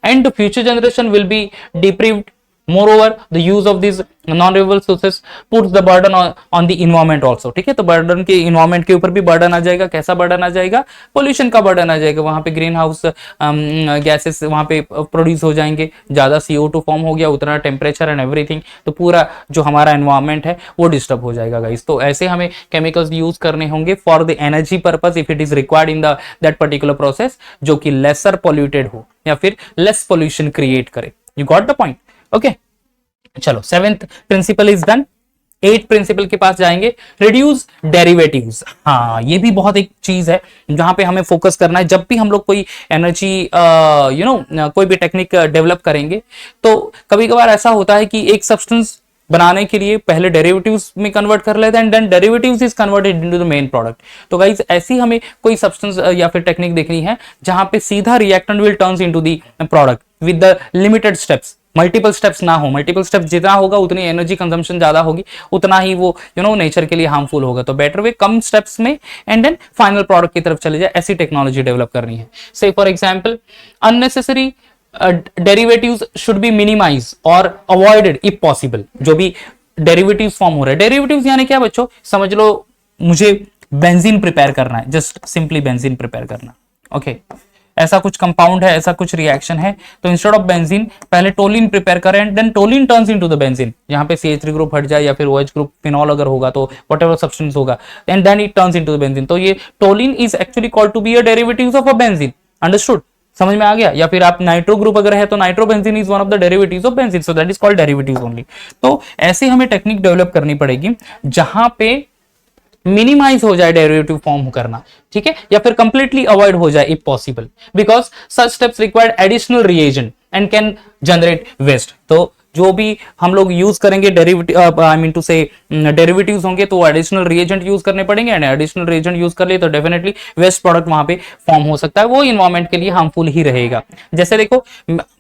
[SPEAKER 1] and future generation will be deprived. Moreover, the use of these non-renewable sources puts the burden on the environment also, ठीक है। तो बर्डन के इन्वायरमेंट के ऊपर भी बर्डन आ जाएगा। कैसा बर्डन आ जाएगा? पोल्यूशन का बर्डन आ जाएगा। वहां पे ग्रीन हाउस गैसेस वहां पे प्रोड्यूस हो जाएंगे, ज्यादा CO2 फॉर्म हो गया, उतना टेम्परेचर एंड एवरीथिंग, तो पूरा जो हमारा एनवायरमेंट है वो डिस्टर्ब हो जाएगा गाइस। तो ऐसे हमें केमिकल्स यूज करने होंगे for the energy purpose if it is required in that particular process, जो कि लेसर पॉल्यूटेड हो या फिर लेस पॉल्यूशन क्रिएट करे। You got the point. Okay, चलो 7th principal is done. 8th principal के पास जाएंगे, रिड्यूस डेरिवेटिव्स। हाँ, ये भी बहुत एक चीज है जहां पे हमें फोकस करना है। जब भी हम लोग कोई एनर्जी कोई भी टेक्निक डेवलप करेंगे, तो कभी कभार ऐसा होता है कि एक सब्सटेंस बनाने के लिए पहले डेरिवेटिव्स में कन्वर्ट कर लेते हैं and then derivatives is converted into the main product. तो गाइस ऐसी हमें कोई सब्सटेंस या फिर टेक्निक देखनी है जहां पे सीधा reactant will turns into the product, with the limited steps, multiple steps ना हो। मल्टीपल स्टेप्स जितना होगा उतनी एनर्जी कंजम्पशन ज्यादा होगी, उतना ही वो नेचर के लिए हार्मफुल होगा। तो बेटर वे कम स्टेप्स में एंड देन फाइनल प्रोडक्ट की तरफ चले जाए, ऐसी टेक्नोलॉजी डेवलप करनी है। Say for example unnecessary derivatives should be minimize और अवॉइडेड इफ पॉसिबल। जो भी डेरिवेटिव्स फॉर्म हो रहे हैं, डेरिवेटिव्स यानी क्या बच्चों, समझ लो मुझे बेंजीन प्रिपेयर करना है, जस्ट सिंपली बेंजीन प्रिपेयर करना, ओके ऐसा कुछ कंपाउंड है, ऐसा कुछ रिएक्शन है, तो इंस्टेड ऑफ बेंजीन पहले टोलिन प्रिपेयर करें and then toluene turns into the benzene. यहाँ पे CH3 ग्रुप हट जाए या फिर OH ग्रुप फिनॉल अगर होगा तो व्हाटएवर सब्सटेंस होगा and then it turns into the benzene. तो ये toluene is actually called to be a derivatives of a benzene. Understood, समझ में आ गया? या फिर आप नाइट्रो ग्रुप अगर है तो nitrobenzene is one of the derivatives of benzene, so that is called derivatives only. तो ऐसे हमें टेक्निक डेवलप करनी पड़ेगी जहां पे मिनिमाइज हो जाए डेरिवेटिव फॉर्म करना, ठीक है, या फिर कंप्लीटली अवॉइड हो जाए if possible, because such steps required additional reagent and can generate waste. तो जो भी हम लोग यूज करेंगे derivative, I mean to say derivatives होंगे तो एडिशनल रिएजेंट यूज करने पड़ेंगे एंड एडिशनल रिएजेंट यूज कर लिए तो डेफिनेटली वेस्ट प्रोडक्ट वहां पे फॉर्म हो सकता है, वो इन्वायरमेंट के लिए हार्मफुल ही रहेगा। जैसे देखो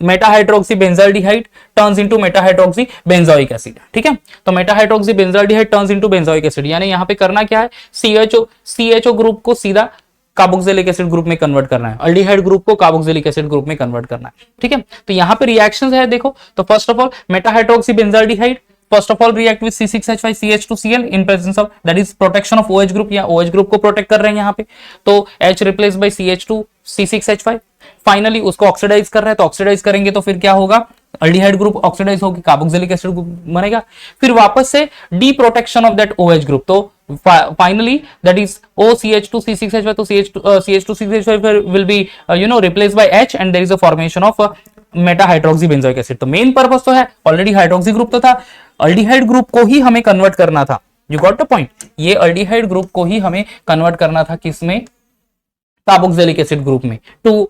[SPEAKER 1] Meta hydroxy benzaldehyde turns into Meta hydroxy benzoic acid, ठीक है, तो Meta hydroxy benzaldehyde turns into benzoic acid, यानी यहाँ पे करना क्या है, CHO ग्रुप को सीधा कार्बोक्सिलिक एसिड ग्रुप में कन्वर्ट करना है, अल्डिहाइड ग्रुप को कार्बोक्सिलिक एसिड ग्रुप में कन्वर्ट करना है, ठीक है। तो यहाँ पे रिएक्शंस है देखो, तो first of all Meta hydroxy benzaldehyde first of all react with C6H5 CH2Cl in presence of, that is protection of OH group, या OH ग्रुप को प्रोटेक्ट कर रहे हैं यहाँ पे, तो H replace by CH2 C6H5। Finally उसको oxidise कर रहे हैं, तो ऑक्सीडाइज करेंगे तो फिर क्या होगा, अल्डिहाइड ग्रुप ऑक्सीडाइज होगी, कार्बोक्सिलिक एसिड ग्रुप बनेगा, फिर वापस से D protection of that OH group, तो finally that is OCH2 C6H5, तो CH2 C6H5 will be replaced by H and there is a formation of Meta hydroxy benzoic acid. तो main purpose तो है, already hydroxy group तो था, aldehyde group को ही हमें कन्वर्ट करना था, यू गॉट द पॉइंट, ये अल्डिहाइड ग्रुप को ही हमें कन्वर्ट करना था किसमें, कार्बोक्सिलिक एसिड ग्रुप में, टू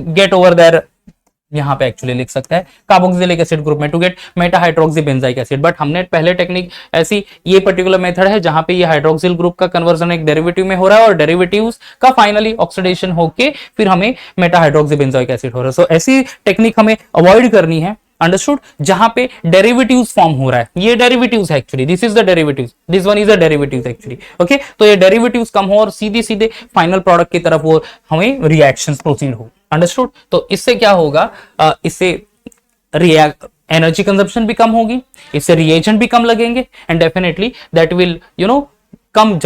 [SPEAKER 1] गेट ओवर देयर, यहाँ पे एक्चुअली लिख सकता है कार्बोक्सिलिक एसिड ग्रुप में to get meta hydroxy benzoic acid. But हमने पहले टेक्निक ऐसी, ये पर्टिकुलर मेथड है जहां पे ये हाइड्रोक्सिल ग्रुप का कन्वर्जन एक डेरिवेटिव में हो रहा है और डेरिवेटिव्स का फाइनली ऑक्सीडेशन होके फिर हमें मेटा हाइड्रोक्सी बेंजाइक एसिड हो रहा है। सो ऐसी टेक्निक हमें अवॉइड करनी है, अंडरस्टूड, जहां पे डेरिवेटिव्स फॉर्म हो रहा है, ये डेरिवेटिव्स है actually, this is the derivatives, this one is the derivatives actually, okay. तो ये डेरिवेटिव्स कम हो और सीधे सीधे फाइनल प्रोडक्ट की तरफ वो हमें रिएक्शंस प्रोसीड हो, अंडरस्टूड। तो इससे क्या होगा, इससे एनर्जी कंजप्शन भी कम होगी, इससे रिएजेंट भी कम लगेंगे एंड डेफिनेटली दैट विल कम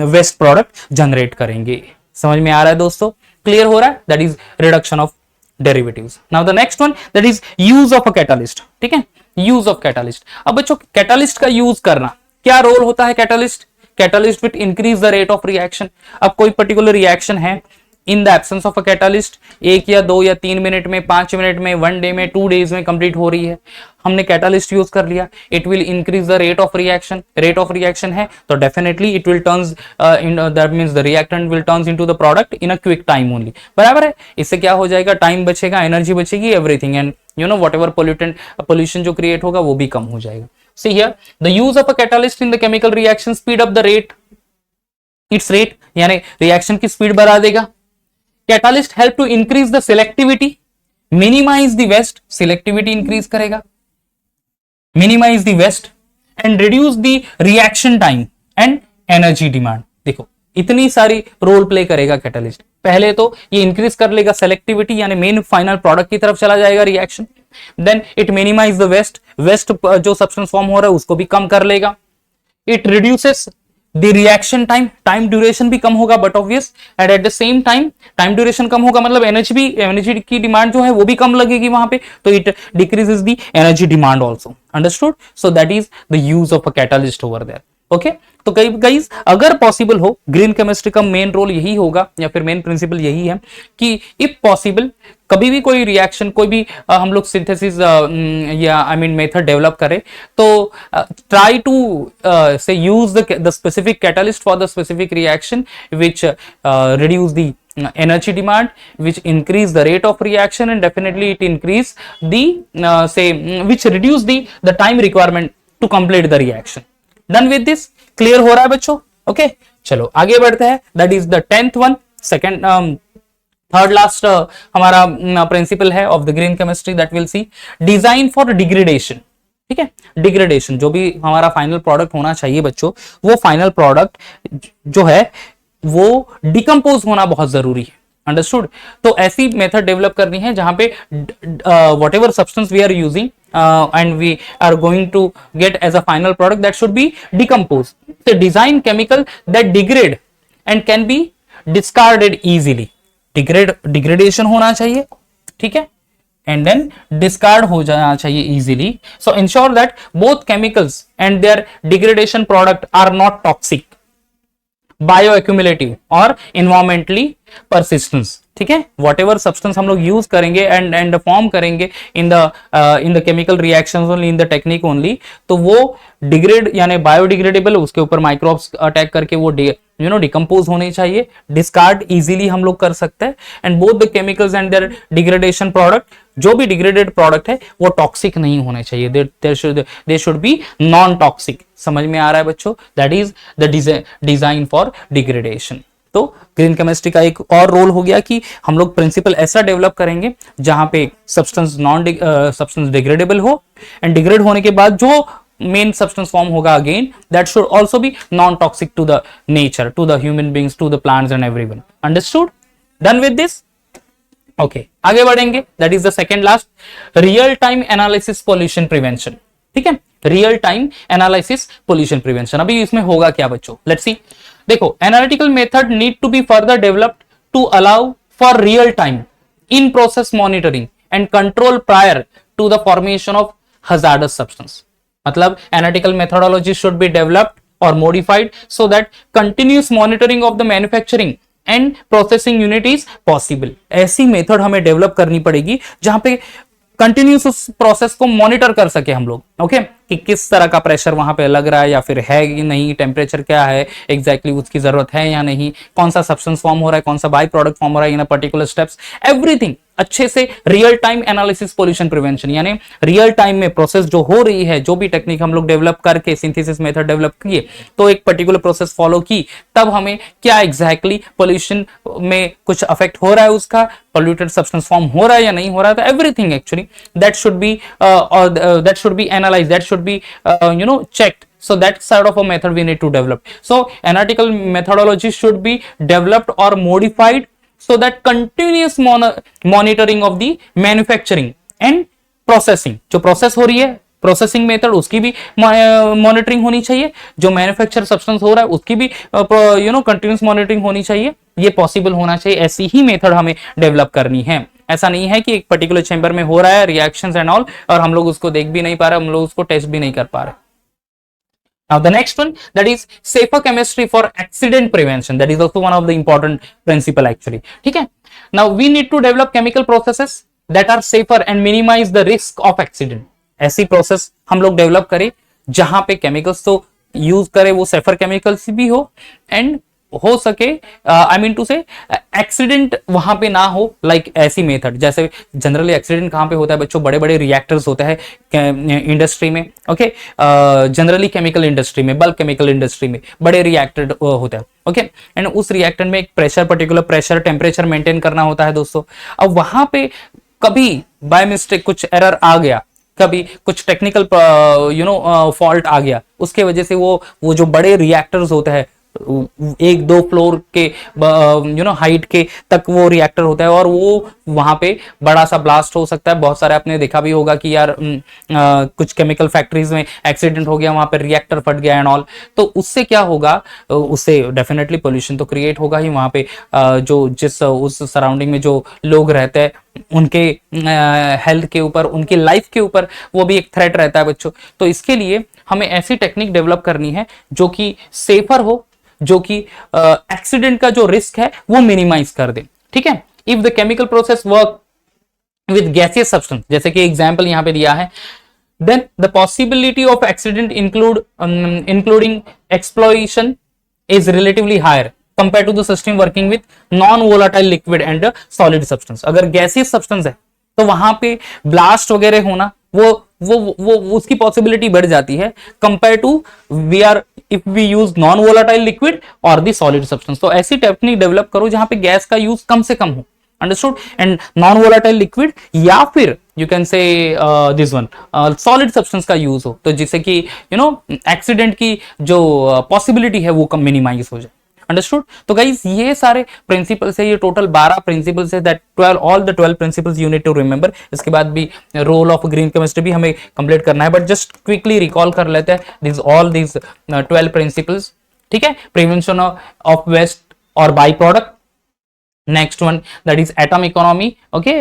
[SPEAKER 1] वेस्ट प्रोडक्ट जनरेट करेंगे। समझ में आ रहा है दोस्तों, क्लियर हो रहा है, that is reduction of derivatives. Now the next one, that is use of a catalyst, ठीक है, यूज ऑफ कैटालिस्ट। अब बच्चों कैटालिस्ट का यूज करना, क्या रोल होता है catalyst, catalyst will increase the rate of reaction. अब कोई पर्टिकुलर रिएक्शन है, in the absence of a catalyst 1 या 2 या 3 मिनट में, 5 मिनट में, 1 डे में, 2 डेज में कंप्लीट हो रही है, हमने कैटालिस्ट यूज कर लिया, it will increase the rate of reaction. Rate of reaction है तो definitely it will turns in, that means the reactant will turns into the product in a quick time only, बराबर है। इससे क्या हो जाएगा, टाइम बचेगा, एनर्जी बचेगी, एवरीथिंग, एंड व्हाटएवर पोल्यूशन जो क्रिएट होगा वो भी कम हो जाएगा। See here the use of a catalyst in the chemical reaction speed up the rate, it's rate, यानी रिएक्शन की स्पीड बढ़ा देगा। Catalyst help to increase the selectivity, minimize the waste, selectivity increase करेगा, minimize the waste and reduce the reaction time and energy demand. देखो इतनी सारी role play करेगा catalyst. पहले तो ये इंक्रीज कर लेगा सेलेक्टिविटी, यानी मेन फाइनल प्रोडक्ट की तरफ चला जाएगा reaction, then it minimize the waste, waste जो सब्सटेंस फॉर्म हो रहा है उसको भी कम कर लेगा, it reduces the reaction time, time duration भी कम होगा, but obvious and at the same time time duration कम होगा मतलब एनर्जी की डिमांड जो है वो भी कम लगेगी वहां पे, तो it decreases the energy demand also, understood. So that is the use of a catalyst over there, okay. तो गाइस अगर पॉसिबल हो, ग्रीन केमिस्ट्री का मेन रोल यही होगा या फिर मेन प्रिंसिपल यही है कि इफ पॉसिबल कभी भी कोई रिएक्शन, कोई भी हम लोग सिंथेसिस या आई मीन मेथड डेवलप करें तो ट्राई टू से use the specific catalyst for the specific reaction which reduce the energy demand, which increase the rate of reaction and definitely it increase the which reduce the time requirement to complete the reaction. Done with this? Clear हो रहा है बच्चों? Okay, चलो आगे बढ़ते हैं, that is the 10th one, second third last हमारा principal है of the green chemistry that will see design for degradation. ठीक है, डिग्रेडेशन जो भी हमारा फाइनल प्रोडक्ट होना चाहिए बच्चों, वो फाइनल प्रोडक्ट जो है वो डिकम्पोज होना बहुत जरूरी है। अंडरस्टूड? तो ऐसी मेथड डेवलप करनी है जहां पे whatever substance we are using and we are going to get as a final product that should be decomposed. So design chemical that degrade and can be discarded easily. Degradation होना चाहिए, ठीक है, and then discard हो जाना चाहिए easily. So ensure that both chemicals and their degradation product are not toxic, बायोएक्यूमुलेटिव और environmentally persistence. ठीक है, वॉट एवर सब्सटेंस हम लोग यूज करेंगे एंड फॉर्म करेंगे इन the chemical reactions only, in the technique only, तो वो डिग्रेड यानी बायोडिग्रेडेबल, उसके ऊपर माइक्रोब्स अटैक करके वो डिकम्पोज होने चाहिए, डिस्कार्ड इजीली हम लोग कर सकते हैं। And both the chemicals and their degradation product, जो भी डिग्रेडेड प्रोडक्ट है वो टॉक्सिक नहीं होने चाहिए, they should be non toxic. समझ में आ रहा है बच्चों? That is the design for degradation. तो ग्रीन केमिस्ट्री का एक और रोल हो गया कि हम लोग प्रिंसिपल ऐसा डेवलप करेंगे जहां पे सब्सटेंस डिग्रेडेबल हो, एंड डिग्रेड होने के बाद जो मेन सब्सटेंस फॉर्म होगा again, that should also be non toxic to the nature, to the human beings, to the plants and everyone. Understood? Done with this? Okay, आगे बढ़ेंगे। That is the second last, real time analysis pollution prevention. ठीक है, real time analysis pollution prevention. अभी इसमें होगा क्या बच्चों? Let's see. देखो, analytical method need to be further developed to allow for real time in process monitoring and control prior to the formation of hazardous substance. मतलब analytical methodology should be developed और modified so that continuous monitoring of the manufacturing and processing unit is possible. ऐसी method हमें develop करनी पड़ेगी जहां पे continuous उस process को मॉनिटर कर सके हम लोग। ओके, कि किस तरह का प्रेशर वहां पे लग रहा है या फिर है कि नहीं, टेम्परेचर क्या है एग्जैक्टली, उसकी जरूरत है या नहीं, कौन सा सब्सटेंस फॉर्म हो रहा है, कौन सा बाई प्रोडक्ट फॉर्म हो रहा है इन अ पर्टिकुलर स्टेप्स, एवरीथिंग अच्छे से। Real time analysis pollution prevention यानी रियल टाइम में प्रोसेस जो हो रही है, जो भी टेक्निक हम लोग डेवलप करके सिंथेसिस मेथड डेवलप किए, तो एक पर्टिकुलर प्रोसेस फॉलो की, तब हमें क्या एग्जैक्टली पोल्यूशन में कुछ अफेक्ट हो रहा है, उसका पोल्यूटेड सब्सटेंस फॉर्म हो रहा है या नहीं हो रहा है, तो everything actually that should be analyse, that should be checked. So that sort of a method we need to develop. So analytical methodology should be developed or modified so that continuous monitoring of the manufacturing and processing, जो process हो रही है processing method, उसकी भी monitoring होनी चाहिए, जो manufacture substance हो रहा है उसकी भी कंटिन्यूस मॉनिटरिंग होनी चाहिए। ये पॉसिबल होना चाहिए, ऐसी ही मेथड हमें डेवलप करनी है। ऐसा नहीं है कि एक पर्टिकुलर चेंबर में हो रहा है रिएक्शंस एंड ऑल और हम लोग उसको देख भी नहीं पा रहे, हम लोग उसको टेस्ट भी नहीं कर पा रहे। Now the next one, that is safer chemistry for accident prevention. That is also one of the important principle actually. ठीक है? Now we need to develop chemical processes that are safer and minimize the risk of accident. ऐसी process हम लोग develop करें जहां पे chemicals तो use करें वो सेफर केमिकल्स भी हो, एंड हो सके आई मीन टू से एक्सीडेंट वहां पे ना हो। लाइक ऐसी मेथड, जैसे जनरली एक्सीडेंट कहां पे होता है बच्चों? बड़े बड़े रिएक्टर्स होते हैं इंडस्ट्री में। ओके, जनरली केमिकल इंडस्ट्री में, बल्क केमिकल इंडस्ट्री में बड़े रिएक्टर होते हैं। ओके, एंड उस रिएक्टर में एक pressure, particular pressure temperature maintain करना होता है दोस्तों। अब वहां पे कभी बाय मिस्टेक कुछ एरर आ गया, कभी कुछ टेक्निकल फॉल्ट आ गया, उसके वजह से वो जो बड़े रिएक्टर्स होते हैं, 1-2 फ्लोर के हाइट के तक वो रिएक्टर होता है, और वो वहां पे बड़ा सा ब्लास्ट हो सकता है। बहुत सारे आपने देखा भी होगा कि यार कुछ केमिकल फैक्ट्रीज में एक्सीडेंट हो गया, वहां पे रिएक्टर फट गया एंड ऑल। तो उससे क्या होगा? उससे डेफिनेटली पोल्यूशन तो क्रिएट होगा ही वहां पे। उस सराउंडिंग में जो लोग रहते हैं उनके हेल्थ के ऊपर, उनकी लाइफ के ऊपर वो भी एक थ्रेट रहता है बच्चों। तो इसके लिए हमें ऐसी टेक्निक डेवलप करनी है जो कि सेफर हो, जो कि एक्सीडेंट का जो रिस्क है वो मिनिमाइज कर दे। ठीक है, if the chemical process work with gaseous substance, जैसे कि एग्जांपल यहां पे दिया है, then the possibility of accident including explosion is relatively higher compare to the system working with non volatile liquid and solid substance. अगर gaseous substance है तो वहां पे ब्लास्ट वगैरह होना वो उसकी पॉसिबिलिटी बढ़ जाती है compare to if we use non volatile liquid or the solid substance. तो ऐसी टेक्निक डेवलप करो जहां पे गैस का यूज कम से कम हो, understood, and non volatile liquid या फिर यू कैन से दिस वन सॉलिड सब्सटेंस का यूज हो, तो जिससे कि यू नो एक्सीडेंट की जो पॉसिबिलिटी है वो कम मिनिमाइज हो जाए। अंडरस्टूड। तो गाइस ये सारे प्रिंसिपल्स है, ये टोटल 12 प्रिंसिपल्स है, that 12 all the 12 principles you need to remember. इसके बाद भी रोल ऑफ ग्रीन केमिस्ट्री भी हमें कंप्लीट करना है, बट जस्ट क्विकली रिकॉल कर लेते हैं दिस ऑल दिस 12 प्रिंसिपल्स। ठीक है, प्रिवेंशन ऑफ वेस्ट और by product, next one that is atom economy. Okay,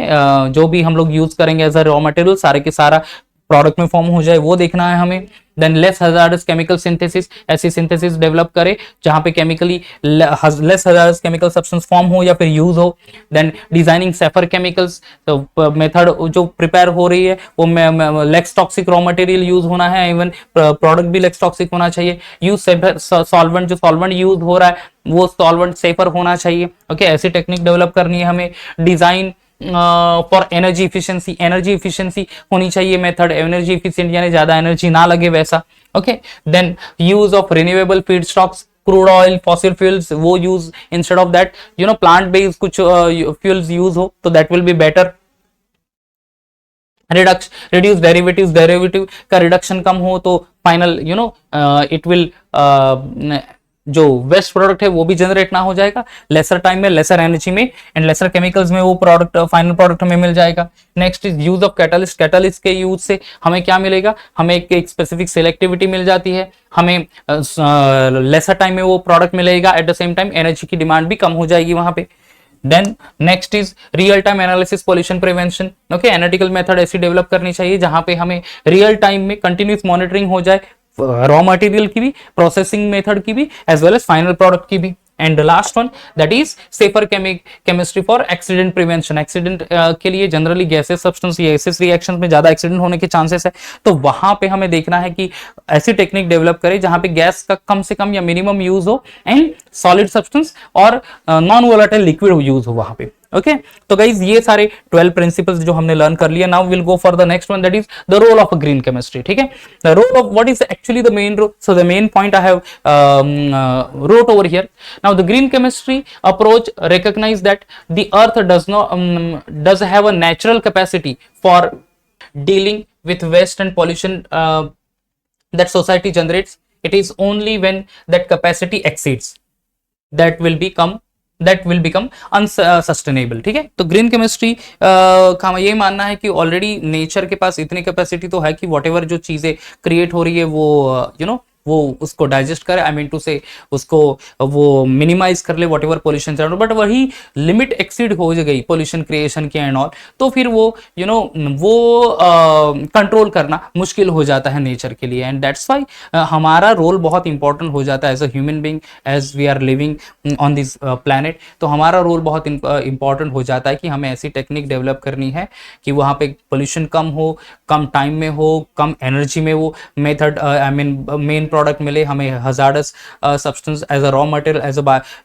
[SPEAKER 1] जो भी हम लोग यूज करेंगे एज अ रॉ मटेरियल सारे के सारा प्रोडक्ट में फॉर्म हो जाए वो देखना है हमें। Than less hazardous chemical synthesis, ऐसी सिंथेसिस डेवलप करे जहां पे chemically less hazardous chemical substance form हो या फिर यूज हो। देन डिजाइनिंग सेफर केमिकल्स, तो मेथड जो प्रिपेयर हो रही है वो less toxic raw material use होना है, इवन प्रोडक्ट भी लेस टॉक्सिक होना चाहिए। यूज सेफर सॉल्वेंट, जो सॉल्वेंट यूज हो रहा है वो सॉल्वेंट सेफर होना चाहिए। ओके, ऐसी टेक्निक डेवलप करनी है हमें। Design for energy efficiency, energy efficiency होनी चाहिए मेथड, एनर्जी इफिशिएंट यानी ज्यादा एनर्जी ना लगे वैसा। Okay, then use of renewable feedstocks, crude oil, fossil fuels वो use instead of that you know plant based कुछ फ्यूल्स यूज हो तो that will be better. Reduce derivatives, derivative का रिडक्शन कम हो तो final you know it will जो waste product है वो भी जनरेट ना हो जाएगा, लेसर टाइम में, लेसर एनर्जी में एंड लेसर केमिकल्स में वो प्रोडक्ट फाइनल प्रोडक्ट हमें मिल जाएगा। Next is use of catalyst, catalyst के यूज से हमें क्या मिलेगा, हमें एक स्पेसिफिक सिलेक्टिविटी मिल जाती है, हमें लेसर टाइम में वो प्रोडक्ट मिलेगा, at the same time energy की डिमांड भी कम हो जाएगी वहां पे। Then next is real time analysis, pollution prevention. Okay, analytical method ऐसी डेवलप करनी चाहिए जहां पे हमें रियल टाइम में कंटिन्यूस मॉनिटरिंग हो जाए, रॉ मटेरियल की भी, प्रोसेसिंग मेथड की भी, as well as final product की भी। And the last one that is safer chemistry for accident prevention. Accident के लिए generally gases substance, gases reaction में ज्यादा एक्सीडेंट होने के चांसेस है, तो वहां पे हमें देखना है कि ऐसी टेक्निक डेवलप करें जहां पे गैस का कम से कम या मिनिमम यूज हो एंड सॉलिड सब्सटेंस और नॉन वोलेटाइल लिक्विड यूज हो वहां पे। ओके, तो गाइज ये सारे 12 प्रिंसिपल्स जो हमने लर्न कर लिया। Now will go for the next one that is the role of green chemistry. ठीक है, the role of what is actually the main role, so the main point I have wrote over here. Now the green chemistry approach recognize that the earth does have a natural capacity for dealing with waste and pollution that society generates. It is only when that capacity exceeds that will become unsustainable. ठीक है, तो green chemistry का ये मानना है कि already nature के पास इतनी कैपेसिटी तो है कि वॉटेवर जो चीजें क्रिएट हो रही है वो यू नो वो उसको डाइजेस्ट करे, आई मीन टू से उसको वो मिनिमाइज कर ले वॉटेवर पोल्यूशन, बट वही लिमिट एक्सीड हो गई पोल्यूशन क्रिएशन की एंड ऑल, तो फिर वो यू नो वो कंट्रोल करना मुश्किल हो जाता है नेचर के लिए। एंड दैट्स वाई हमारा रोल बहुत इंपॉर्टेंट हो जाता है as a human being, as we are living on this planet. तो हमारा रोल बहुत इंपॉर्टेंट हो जाता है कि हमें ऐसी टेक्निक डेवलप करनी है कि वहाँ पे पोल्यूशन कम हो, कम टाइम में हो, कम एनर्जी में वो method I mean main product मिले हमें, hazardous substance as a raw material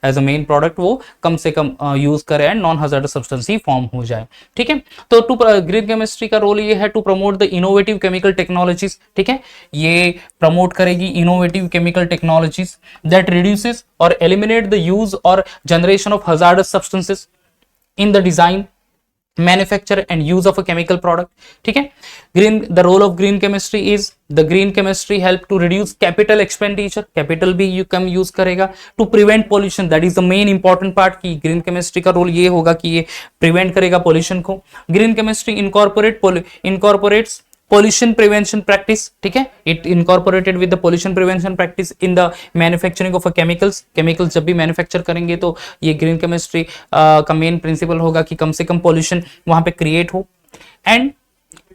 [SPEAKER 1] as a main product वो कम से कम यूज करे एंड नॉन हजार्डस सब्सटेंस ही फॉर्म हो जाए। ठीक है, तो ग्रीन केमिस्ट्री का रोल ये है to promote the innovative chemical technologies. ठीक है, ये प्रमोट करेगी innovative chemical technologies that reduces or eliminate the use or generation of hazardous substances in the design, manufacture and use of a chemical product. ठीक है, the role of green chemistry is the green chemistry help to reduce capital expenditure, capital भी you come use करेगा, to prevent pollution, that is the main important part कि green chemistry का role ये होगा कि ये prevent करेगा pollution को। green chemistry incorporates pollution prevention practice। ठीक है, it incorporated with the pollution prevention practice in the manufacturing of a chemicals जब भी मैन्युफैक्चर करेंगे तो ये ग्रीन केमिस्ट्री का मेन प्रिंसिपल होगा कि कम से कम pollution वहां पे क्रिएट हो। And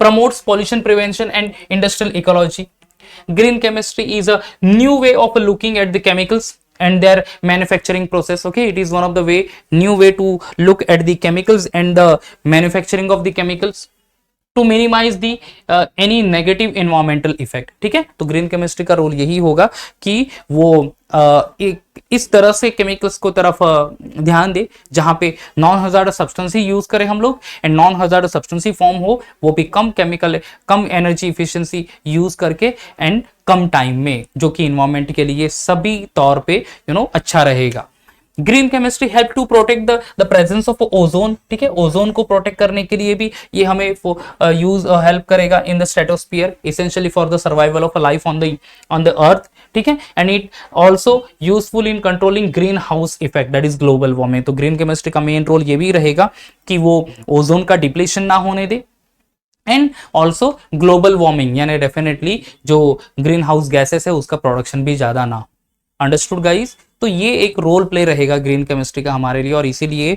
[SPEAKER 1] promotes pollution prevention and industrial ecology. Green chemistry is a new way of looking at the chemicals and their manufacturing process. Okay, it is one of the new way to look at the chemicals and the manufacturing of the chemicals to minimize the any negative environmental effect. ठीक है, तो green chemistry का role यही होगा कि वो इस तरह से केमिकल्स को तरफ ध्यान दे जहां पे नॉन हजार्डस सब्सटेंस ही यूज करें हम लोग एंड नॉन हजार्डस सब्सटेंस ही फॉर्म हो, वो भी कम केमिकल, कम एनर्जी इफिशिएंसी यूज करके एंड कम टाइम में, जो कि इन्वायरमेंट के लिए सभी तौर पे यू नो अच्छा रहेगा। Green chemistry help to protect the presence of ozone, ठीक है, ओजोन को प्रोटेक्ट करने के लिए भी ये हमें यूज हेल्प करेगा in the stratosphere, essentially for the survival of life on the earth, ठीक है। And it also useful in controlling green house effect, that is global warming. तो ग्रीन केमिस्ट्री का मेन रोल ये भी रहेगा कि वो ओजोन का डिप्लीशन ना होने दे, एंड ऑल्सो ग्लोबल वार्मिंग, यानी डेफिनेटली जो ग्रीन हाउस गैसेस है उसका प्रोडक्शन भी ज्यादा ना। Understood guys? तो ये एक रोल प्ले रहेगा ग्रीन केमिस्ट्री का हमारे लिए, और इसीलिए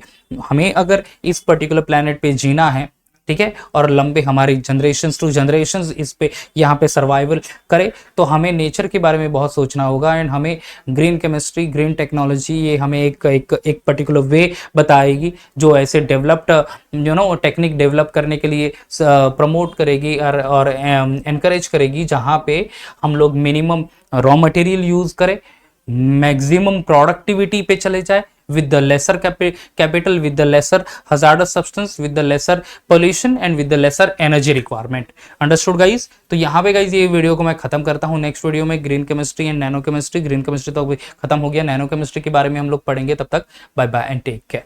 [SPEAKER 1] हमें अगर इस पर्टिकुलर प्लेनेट पे जीना है, ठीक है, और लंबे हमारी जनरेशंस टू जनरेशंस इस पे यहाँ पे सर्वाइवल करे, तो हमें नेचर के बारे में बहुत सोचना होगा। एंड हमें ग्रीन केमिस्ट्री, ग्रीन टेक्नोलॉजी ये हमें एक पर्टिकुलर वे बताएगी जो ऐसे डेवलप्ड टेक्निक डेवलप करने के लिए प्रमोट करेगी और एनकरेज करेगी, जहाँ पे हम लोग मिनिमम रॉ मटेरियल यूज करें, मैक्सिमम प्रोडक्टिविटी पे चले जाए, with the lesser capital, with the lesser hazardous substance, with the lesser pollution and with the lesser energy requirement. Understood guys? तो यहाँ पे guys ये वीडियो को मैं खत्म करता हूँ। नेक्स्ट वीडियो में green chemistry and nano chemistry, green chemistry तो अभी खत्म हो गया, नैनो केमिस्ट्री के बारे में हम लोग पढ़ेंगे। तब तक bye bye and take care.